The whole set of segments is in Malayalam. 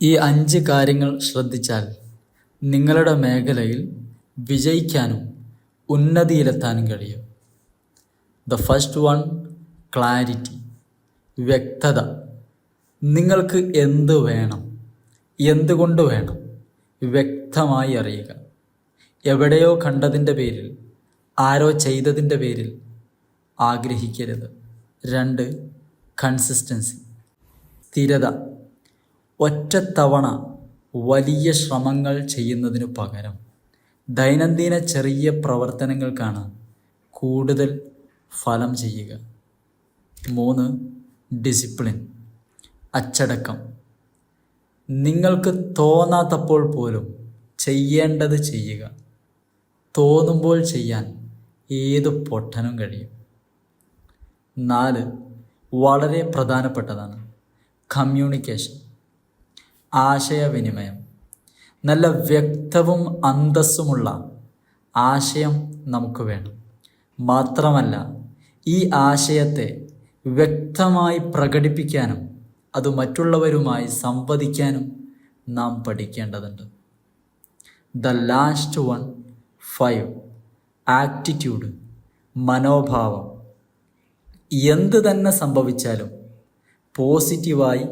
ഈ 5 കാര്യങ്ങൾ ശ്രദ്ധിച്ചാൽ നിങ്ങളുടെ മേഖലയിൽ വിജയിക്കാനും ഉന്നതിയിലെത്താനും കഴിയും. ദ ഫസ്റ്റ് വൺ, ക്ലാരിറ്റി, വ്യക്തത. നിങ്ങൾക്ക് എന്ത് വേണം, എന്തുകൊണ്ട് വേണം, വ്യക്തമായി അറിയുക. എവിടെയോ കണ്ടതിൻ്റെ പേരിൽ, ആരോ ചെയ്തതിൻ്റെ പേരിൽ ആഗ്രഹിക്കരുത്. 2, കൺസിസ്റ്റൻസി, സ്ഥിരത. ഒറ്റത്തവണ വലിയ ശ്രമങ്ങൾ ചെയ്യുന്നതിനു പകരം ദൈനംദിന ചെറിയ പ്രവർത്തനങ്ങൾക്കാണ് കൂടുതൽ ഫലം ചെയ്യുക. 3, ഡിസിപ്ലിൻ, അച്ചടക്കം. നിങ്ങൾക്ക് തോന്നാത്തപ്പോൾ പോലും ചെയ്യേണ്ടത് ചെയ്യുക. തോന്നുമ്പോൾ ചെയ്യാൻ ഏത് പൊട്ടനും കഴിയും. 4, വളരെ പ്രധാനപ്പെട്ടതാണ്, കമ്മ്യൂണിക്കേഷൻ, ആശയവിനിമയം. നല്ല വ്യക്തവും അന്തസ്സുമുള്ള ആശയം നമുക്ക് വേണം. മാത്രമല്ല, ഈ ആശയത്തെ വ്യക്തമായി പ്രകടിപ്പിക്കാനും അത് മറ്റുള്ളവരുമായി സംവദിക്കാനും നാം പഠിക്കേണ്ടതുണ്ട്. ദ ലാസ്റ്റ് വൺ, 5, ആറ്റിറ്റ്യൂഡ്, മനോഭാവം. എന്ത് തന്നെ സംഭവിച്ചാലും പോസിറ്റീവായി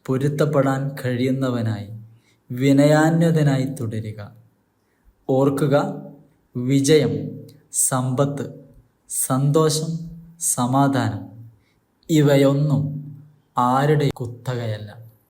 പൊരുത്തപ്പെടാൻ കഴിയുന്നവനായി വിനയാന്വിതനായി തുടരുക. ഓർക്കുക, വിജയം, സമ്പത്ത്, സന്തോഷം, സമാധാനം ഇവയൊന്നും ആരുടെ കുത്തകയല്ല.